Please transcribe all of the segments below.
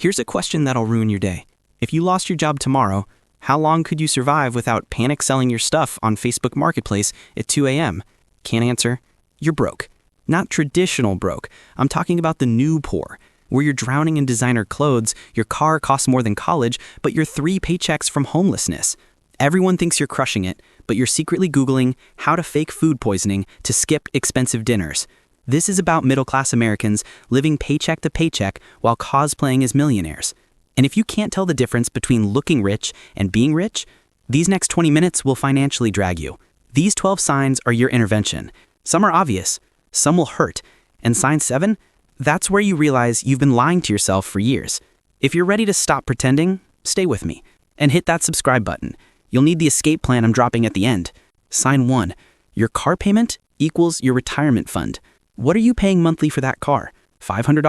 Here's a question that'll ruin your day. If you lost your job tomorrow, how long could you survive without panic selling your stuff on Facebook Marketplace at 2 a.m.? Can't answer? You're broke. Not traditional broke. I'm talking about the new poor, where you're drowning in designer clothes, your car costs more than college, but you're 3 paychecks from homelessness. Everyone thinks you're crushing it, but you're secretly Googling how to fake food poisoning to skip expensive dinners. This is about middle-class Americans living paycheck to paycheck while cosplaying as millionaires. And if you can't tell the difference between looking rich and being rich, these next 20 minutes will financially drag you. These 12 signs are your intervention. Some are obvious, some will hurt. And sign 7? That's where you realize you've been lying to yourself for years. If you're ready to stop pretending, stay with me and hit that subscribe button. You'll need the escape plan I'm dropping at the end. Sign 1. Your car payment equals your retirement fund. What are you paying monthly for that car? $500?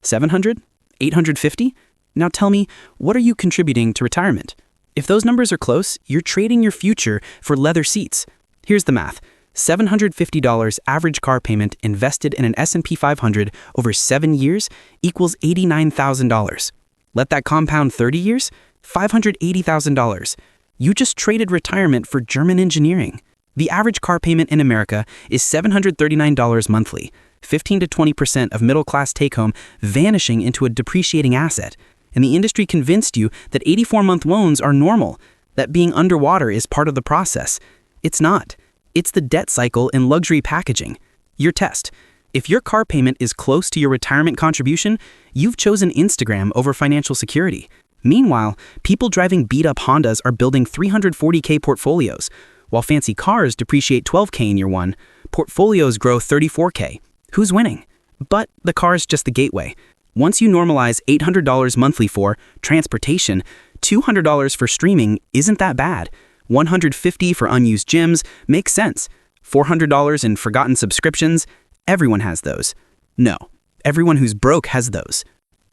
$700? $850? Now tell me, what are you contributing to retirement? If those numbers are close, you're trading your future for leather seats. Here's the math. $750 average car payment invested in an S&P 500 over 7 years equals $89,000. Let that compound 30 years? $580,000. You just traded retirement for German engineering. The average car payment in America is $739 monthly, 15 to 20% of middle-class take-home vanishing into a depreciating asset. And the industry convinced you that 84-month loans are normal, that being underwater is part of the process. It's not. It's the debt cycle in luxury packaging. Your test. If your car payment is close to your retirement contribution, you've chosen Instagram over financial security. Meanwhile, people driving beat-up Hondas are building $340K portfolios. While fancy cars depreciate $12K in year 1, portfolios grow $34K. Who's winning? But the car's just the gateway. Once you normalize $800 monthly for transportation, $200 for streaming isn't that bad. $150 for unused gyms makes sense. $400 in forgotten subscriptions, everyone has those. No, everyone who's broke has those.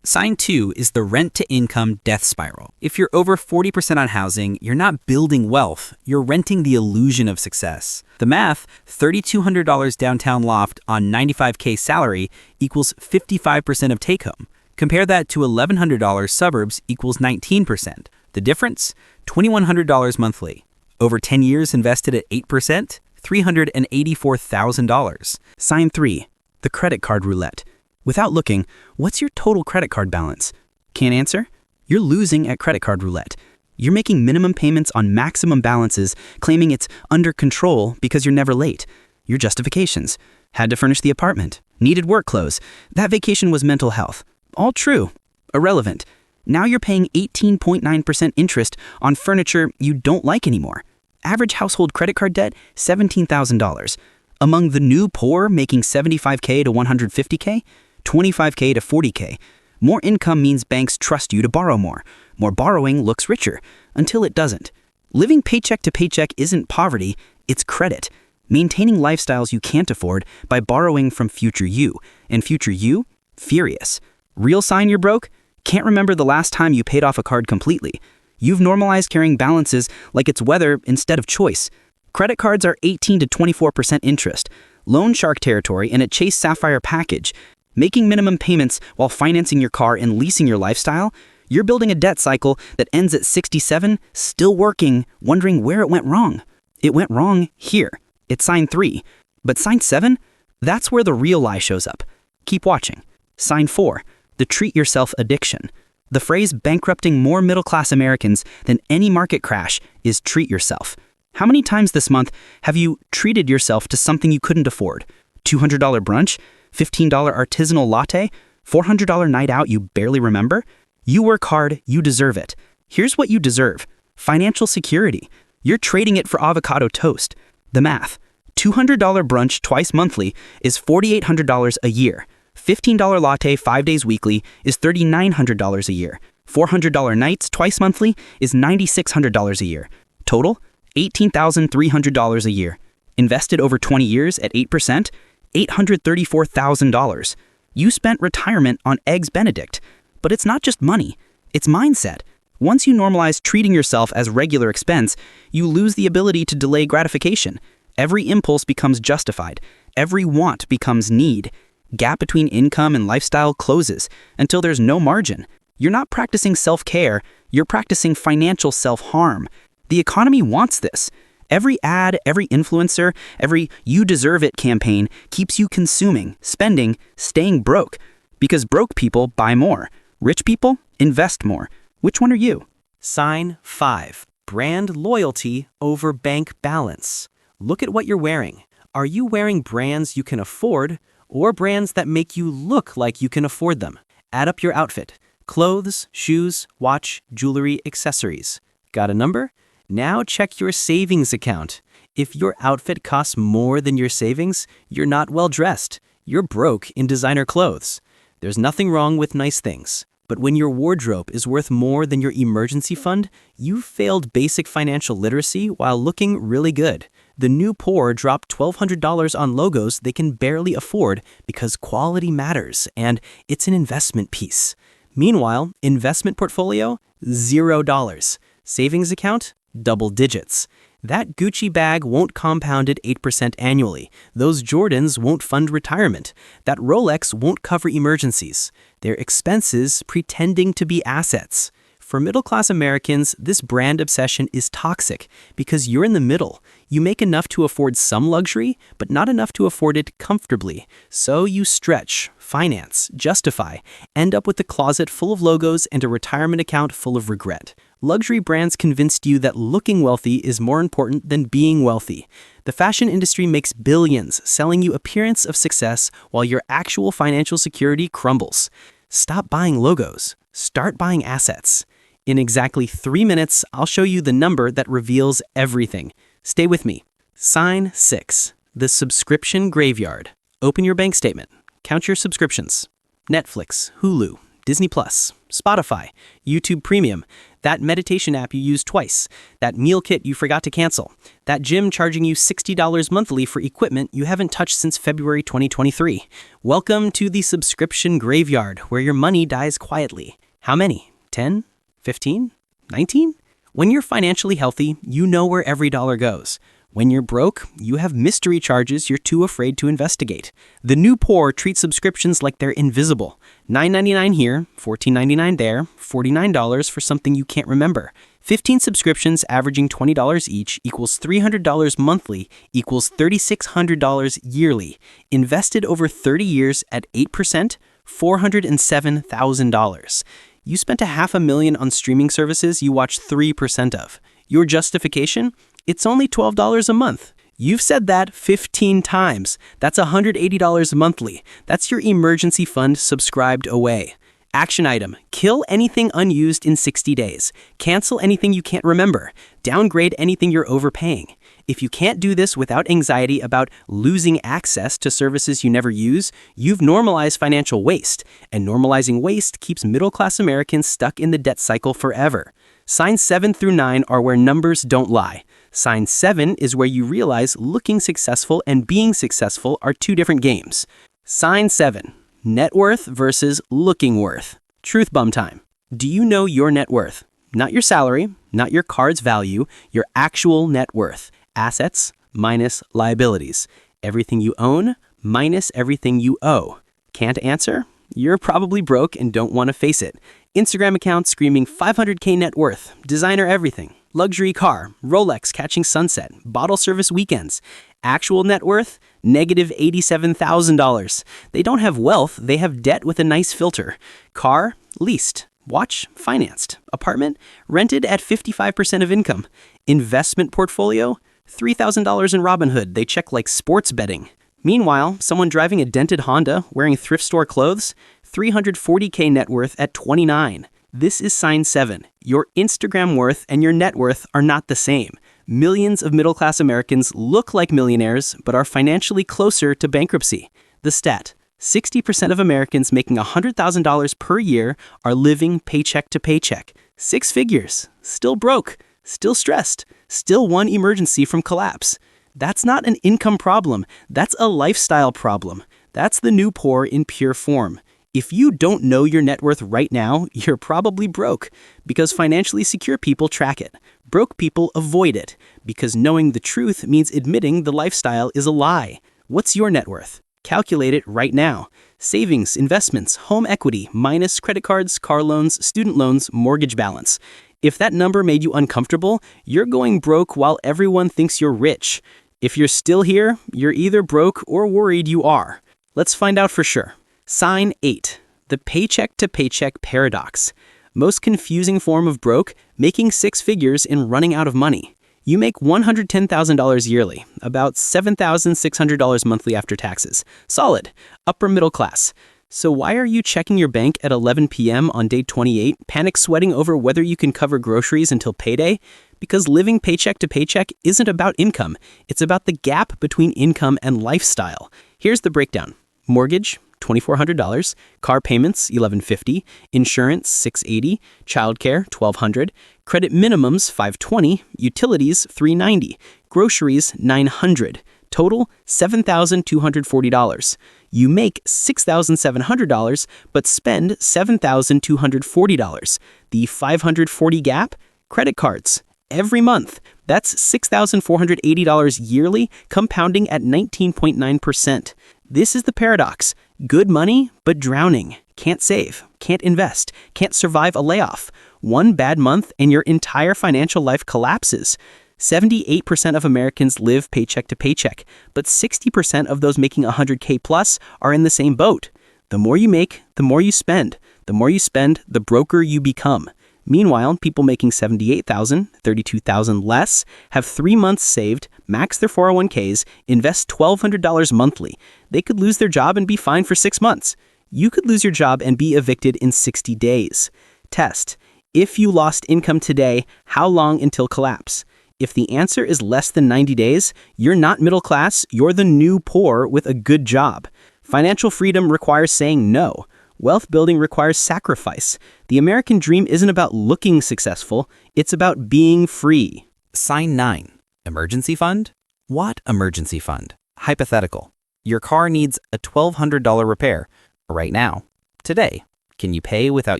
Sign 2 is the rent-to-income death spiral. If you're over 40% on housing, you're not building wealth, you're renting the illusion of success. The math, $3,200 downtown loft on $95K salary equals 55% of take-home. Compare that to $1,100 suburbs equals 19%. The difference? $2,100 monthly. Over 10 years invested at 8%, $384,000. Sign 3, the credit card roulette. Without looking, what's your total credit card balance? Can't answer? You're losing at credit card roulette. You're making minimum payments on maximum balances, claiming it's under control because you're never late. Your justifications. Had to furnish the apartment. Needed work clothes. That vacation was mental health. All true. Irrelevant. Now you're paying 18.9% interest on furniture you don't like anymore. Average household credit card debt, $17,000. Among the new poor making $75K to $150K, $25K to $40K. More income means banks trust you to borrow more. More borrowing looks richer, until it doesn't. Living paycheck to paycheck isn't poverty, it's credit. Maintaining lifestyles you can't afford by borrowing from future you. And future you? Furious. Real sign you're broke? Can't remember the last time you paid off a card completely. You've normalized carrying balances like it's weather instead of choice. Credit cards are 18 to 24% interest. Loan shark territory in a Chase Sapphire package. Making minimum payments while financing your car and leasing your lifestyle? You're building a debt cycle that ends at 67, still working, wondering where it went wrong. It went wrong here. It's sign 3. But sign 7? That's where the real lie shows up. Keep watching. Sign 4. The treat yourself addiction. The phrase bankrupting more middle-class Americans than any market crash is treat yourself. How many times this month have you treated yourself to something you couldn't afford? $200 brunch? $15 artisanal latte? $400 night out you barely remember? You work hard, you deserve it. Here's what you deserve. Financial security. You're trading it for avocado toast. The math. $200 brunch twice monthly is $4,800 a year. $15 latte 5 days weekly is $3,900 a year. $400 nights twice monthly is $9,600 a year. Total, $18,300 a year. Invested over 20 years at 8%, $834,000. You spent retirement on Eggs Benedict. But it's not just money, it's mindset. Once you normalize treating yourself as regular expense, you lose the ability to delay gratification. Every impulse becomes justified. Every want becomes need. Gap between income and lifestyle closes until there's no margin. You're not practicing self-care, you're practicing financial self-harm. The economy wants this. Every ad, every influencer, every "you deserve it" campaign keeps you consuming, spending, staying broke. Because broke people buy more. Rich people invest more. Which one are you? Sign 5. Brand loyalty over bank balance. Look at what you're wearing. Are you wearing brands you can afford or brands that make you look like you can afford them? Add up your outfit. Clothes, shoes, watch, jewelry, accessories. Got a number? Now check your savings account. If your outfit costs more than your savings, you're not well dressed. You're broke in designer clothes. There's nothing wrong with nice things. But when your wardrobe is worth more than your emergency fund, you've failed basic financial literacy while looking really good. The new poor drop $1,200 on logos they can barely afford because quality matters and it's an investment piece. Meanwhile, investment portfolio, $0. Savings account, double digits. That Gucci bag won't compound at 8% annually. Those Jordans won't fund retirement. That Rolex won't cover emergencies. They're expenses pretending to be assets. For middle-class Americans, this brand obsession is toxic because you're in the middle. You make enough to afford some luxury, but not enough to afford it comfortably. So you stretch, finance, justify, end up with a closet full of logos and a retirement account full of regret. Luxury brands convinced you that looking wealthy is more important than being wealthy. The fashion industry makes billions selling you appearance of success while your actual financial security crumbles. Stop buying logos. Start buying assets. In exactly 3 minutes, I'll show you the number that reveals everything. Stay with me. Sign 6. The subscription graveyard. Open your bank statement. Count your subscriptions. Netflix, Hulu, Disney+, Spotify, YouTube Premium, that meditation app you used twice, that meal kit you forgot to cancel, that gym charging you $60 monthly for equipment you haven't touched since February 2023. Welcome to the subscription graveyard where your money dies quietly. How many? 10? 15? 19? When you're financially healthy, you know where every dollar goes. When you're broke, you have mystery charges you're too afraid to investigate. The new poor treat subscriptions like they're invisible. $9.99 here, $14.99 there, $49 for something you can't remember. 15 subscriptions averaging $20 each equals $300 monthly equals $3,600 yearly. Invested over 30 years at 8%, $407,000. You spent $500,000 on streaming services you watch 3% of. Your justification? It's only $12 a month. You've said that 15 times. That's $180 monthly. That's your emergency fund subscribed away. Action item: kill anything unused in 60 days. Cancel anything you can't remember. Downgrade anything you're overpaying. If you can't do this without anxiety about losing access to services you never use, you've normalized financial waste. And normalizing waste keeps middle-class Americans stuck in the debt cycle forever. Signs 7 through 9 are where numbers don't lie. Sign 7 is where you realize looking successful and being successful are two different games. Sign 7. Net worth versus looking worth. Truth bum time. Do you know your net worth? Not your salary, not your card's value, your actual net worth. Assets minus liabilities. Everything you own minus everything you owe. Can't answer? You're probably broke and don't want to face it. Instagram account screaming 500K net worth, designer everything, luxury car, Rolex catching sunset, bottle service weekends. Actual net worth, negative $87,000. They don't have wealth, they have debt with a nice filter. Car, leased. Watch, financed. Apartment, rented at 55% of income. Investment portfolio, $3,000 in Robinhood. They check like sports betting. Meanwhile, someone driving a dented Honda, wearing thrift store clothes, $340K net worth at 29. This is sign 7. Your Instagram worth and your net worth are not the same. Millions of middle-class Americans look like millionaires, but are financially closer to bankruptcy. The stat: 60% of Americans making $100,000 per year are living paycheck to paycheck. 6 figures. Still broke. Still stressed. Still one emergency from collapse. That's not an income problem. That's a lifestyle problem. That's the new poor in pure form. If you don't know your net worth right now, you're probably broke, because financially secure people track it. Broke people avoid it, because knowing the truth means admitting the lifestyle is a lie. What's your net worth? Calculate it right now. Savings, investments, home equity, minus credit cards, car loans, student loans, mortgage balance. If that number made you uncomfortable, you're going broke while everyone thinks you're rich. If you're still here, you're either broke or worried you are. Let's find out for sure. Sign 8. The paycheck to paycheck paradox. Most confusing form of broke, making six figures and running out of money. You make $110,000 yearly, about $7,600 monthly after taxes. Solid, upper middle class. So why are you checking your bank at 11 p.m. on day 28, panic sweating over whether you can cover groceries until payday? Because living paycheck to paycheck isn't about income. It's about the gap between income and lifestyle. Here's the breakdown. Mortgage, $2,400, car payments, $1,150, insurance, $680, childcare, $1,200, credit minimums, $520, utilities, $390, groceries, $900, total, $7,240. You make $6,700, but spend $7,240. The $540 gap? Credit cards. Every month. That's $6,480 yearly, compounding at 19.9%. This is the paradox. Good money, but drowning. Can't save, can't invest, can't survive a layoff. One bad month and your entire financial life collapses. 78% of Americans live paycheck to paycheck, but 60% of those making 100K plus are in the same boat. The more you make, the more you spend. The more you spend, the broker you become. Meanwhile, people making $78,000, $32,000 less, have 3 months saved, max their 401ks, invest $1,200 monthly. They could lose their job and be fine for 6 months. You could lose your job and be evicted in 60 days. Test. If you lost income today, how long until collapse? If the answer is less than 90 days, you're not middle class, you're the new poor with a good job. Financial freedom requires saying no. Wealth building requires sacrifice. The American dream isn't about looking successful, it's about being free. Sign 9. Emergency fund? What emergency fund? Hypothetical. Your car needs a $1,200 repair. Right now. Today. Can you pay without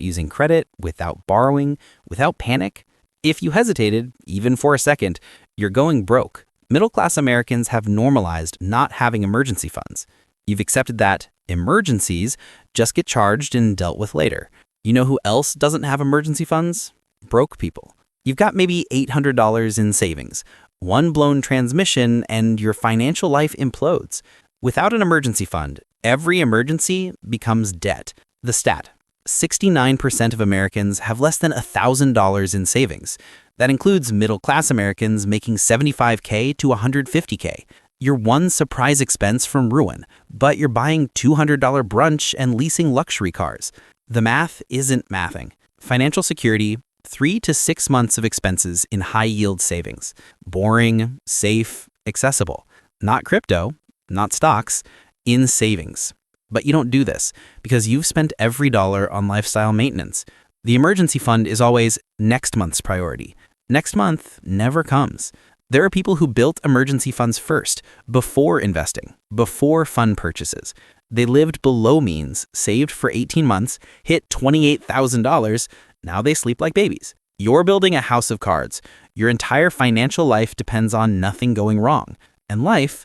using credit, without borrowing, without panic? If you hesitated, even for a second, you're going broke. Middle-class Americans have normalized not having emergency funds. You've accepted that emergencies just get charged and dealt with later. You know who else doesn't have emergency funds? Broke people. You've got maybe $800 in savings, one blown transmission, and your financial life implodes. Without an emergency fund, every emergency becomes debt. The stat: 69% of Americans have less than $1,000 in savings. That includes middle-class Americans making $75K to $150K. You're one surprise expense from ruin, but you're buying $200 brunch and leasing luxury cars. The math isn't mathing. Financial security, 3 to 6 months of expenses in high-yield savings. Boring, safe, accessible. Not crypto, not stocks, in savings. But you don't do this because you've spent every dollar on lifestyle maintenance. The emergency fund is always next month's priority. Next month never comes. There are people who built emergency funds first, before investing, before fund purchases. They lived below means, saved for 18 months, hit $28,000. Now they sleep like babies. You're building a house of cards. Your entire financial life depends on nothing going wrong. And life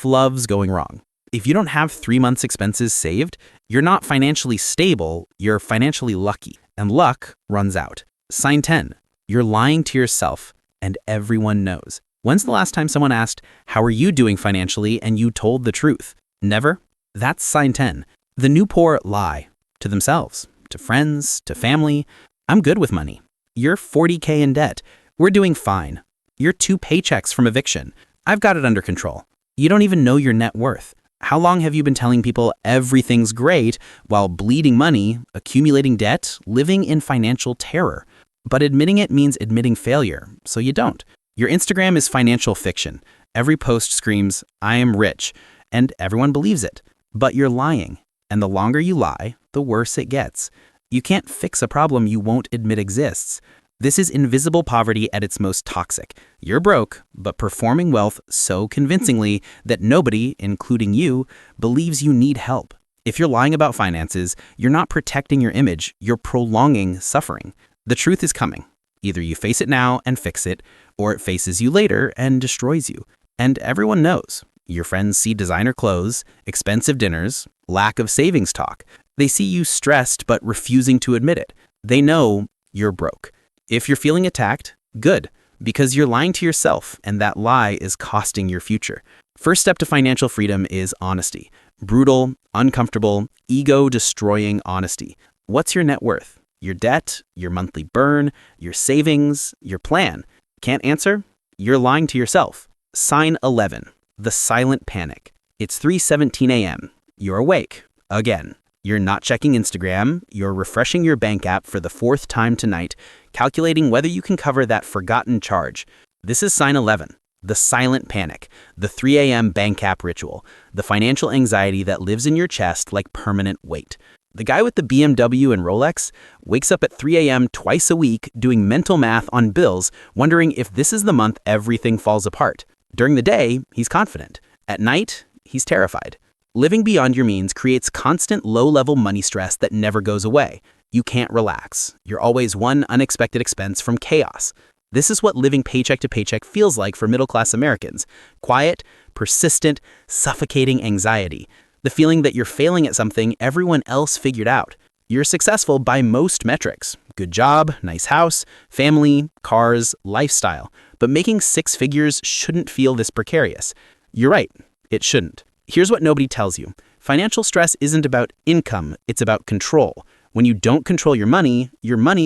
loves going wrong. If you don't have 3 months' expenses saved, you're not financially stable, you're financially lucky. And luck runs out. Sign 10. You're lying to yourself. And everyone knows. When's the last time someone asked, "How are you doing financially?" and you told the truth? Never? That's sign 10. The new poor lie. To themselves, to friends, to family. I'm good with money. You're 40K in debt. We're doing fine. You're 2 paychecks from eviction. I've got it under control. You don't even know your net worth. How long have you been telling people everything's great while bleeding money, accumulating debt, living in financial terror? But admitting it means admitting failure, so you don't. Your Instagram is financial fiction. Every post screams, "I am rich," and everyone believes it. But you're lying, and the longer you lie, the worse it gets. You can't fix a problem you won't admit exists. This is invisible poverty at its most toxic. You're broke, but performing wealth so convincingly that nobody, including you, believes you need help. If you're lying about finances, you're not protecting your image, you're prolonging suffering. The truth is coming. Either you face it now and fix it, or it faces you later and destroys you. And everyone knows. Your friends see designer clothes, expensive dinners, lack of savings talk. They see you stressed but refusing to admit it. They know you're broke. If you're feeling attacked, good, because you're lying to yourself and that lie is costing your future. First step to financial freedom is honesty. Brutal, uncomfortable, ego-destroying honesty. What's your net worth? Your debt, your monthly burn, your savings, your plan. Can't answer? You're lying to yourself. Sign 11. The silent panic. It's 3:17 a.m. You're awake. Again. You're not checking Instagram. You're refreshing your bank app for the 4th time tonight, calculating whether you can cover that forgotten charge. This is sign 11. The silent panic. The 3 a.m. bank app ritual. The financial anxiety that lives in your chest like permanent weight. The guy with the BMW and Rolex wakes up at 3 a.m. twice a week doing mental math on bills, wondering if this is the month everything falls apart. During the day, he's confident. At night, he's terrified. Living beyond your means creates constant low-level money stress that never goes away. You can't relax. You're always one unexpected expense from chaos. This is what living paycheck to paycheck feels like for middle-class Americans. Quiet, persistent, suffocating anxiety. The feeling that you're failing at something everyone else figured out. You're successful by most metrics. Good job, nice house, family, cars, lifestyle. But making 6 figures shouldn't feel this precarious. You're right, it shouldn't. Here's what nobody tells you. Financial stress isn't about income, it's about control. When you don't control your money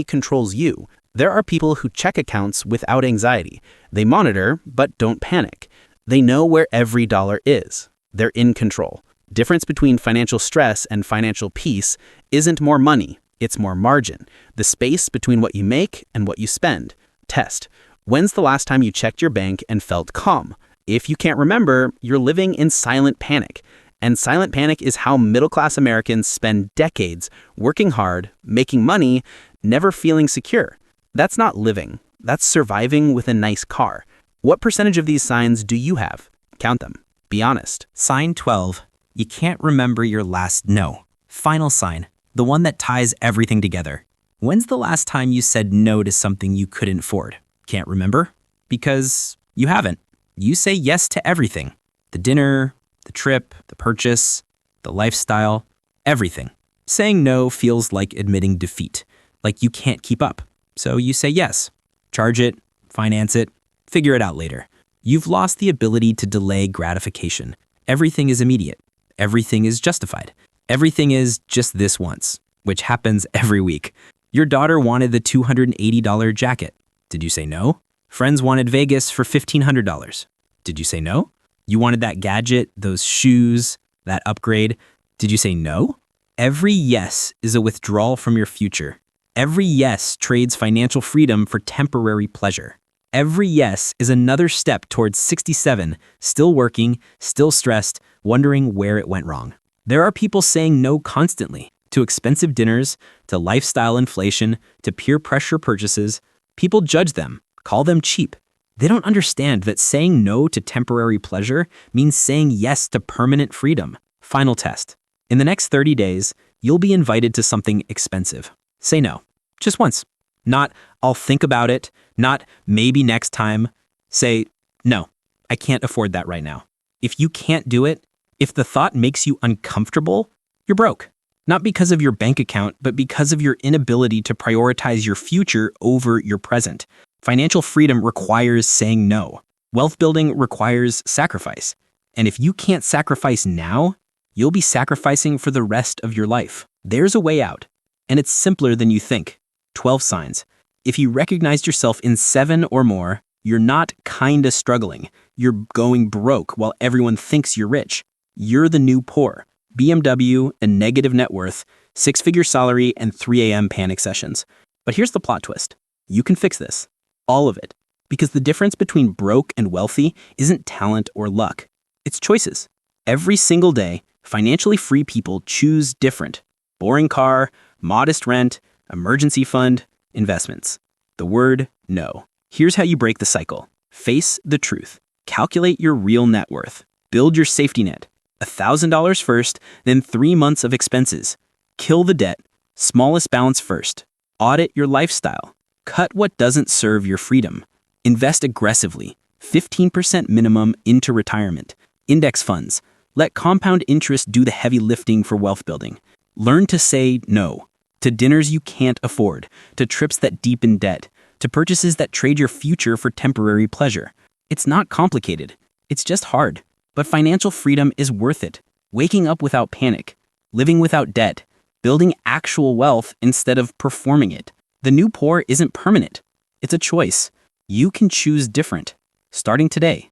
controls you. There are people who check accounts without anxiety. They monitor, but don't panic. They know where every dollar is. They're in control. Difference between financial stress and financial peace isn't more money, it's more margin. The space between what you make and what you spend. Test. When's the last time you checked your bank and felt calm? If you can't remember, you're living in silent panic. And silent panic is how middle-class Americans spend decades working hard, making money, never feeling secure. That's not living. That's surviving with a nice car. What percentage of these signs do you have? Count them. Be honest. Sign 12. You can't remember your last no. Final sign. The one that ties everything together. When's the last time you said no to something you couldn't afford? Can't remember? Because you haven't. You say yes to everything. The dinner, the trip, the purchase, the lifestyle, everything. Saying no feels like admitting defeat, like you can't keep up. So you say yes. Charge it, finance it, figure it out later. You've lost the ability to delay gratification. Everything is immediate. Everything is justified. Everything is just this once, which happens every week. Your daughter wanted the $280 jacket. Did you say no? Friends wanted Vegas for $1,500. Did you say no? You wanted that gadget, those shoes, that upgrade. Did you say no? Every yes is a withdrawal from your future. Every yes trades financial freedom for temporary pleasure. Every yes is another step towards 67, still working, still stressed, wondering where it went wrong. There are people saying no constantly to expensive dinners, to lifestyle inflation, to peer pressure purchases. People judge them, call them cheap. They don't understand that saying no to temporary pleasure means saying yes to permanent freedom. Final test. In the next 30 days, you'll be invited to something expensive. Say no. Just once. Not, I'll think about it. Not, maybe next time. Say, no, I can't afford that right now. If you can't do it, if the thought makes you uncomfortable, you're broke. Not because of your bank account, but because of your inability to prioritize your future over your present. Financial freedom requires saying no. Wealth building requires sacrifice. And if you can't sacrifice now, you'll be sacrificing for the rest of your life. There's a way out, and it's simpler than you think. 12 signs. If you recognized yourself in 7 or more, you're not kinda struggling. You're going broke while everyone thinks you're rich. You're the new poor. BMW and negative net worth, 6-figure salary, and 3 a.m. panic sessions. But here's the plot twist. You can fix this. All of it. Because the difference between broke and wealthy isn't talent or luck. It's choices. Every single day, financially free people choose different. Boring car, modest rent, emergency fund, investments. The word no. Here's how you break the cycle. Face the truth. Calculate your real net worth. Build your safety net. $1,000 first, then 3 months of expenses. Kill the debt. Smallest balance first. Audit your lifestyle. Cut what doesn't serve your freedom. Invest aggressively. 15% minimum into retirement. Index funds. Let compound interest do the heavy lifting for wealth building. Learn to say no to dinners you can't afford, to trips that deepen debt, to purchases that trade your future for temporary pleasure. It's not complicated. It's just hard. But financial freedom is worth it. Waking up without panic, living without debt, building actual wealth instead of performing it. The new poor isn't permanent. It's a choice. You can choose different, starting today.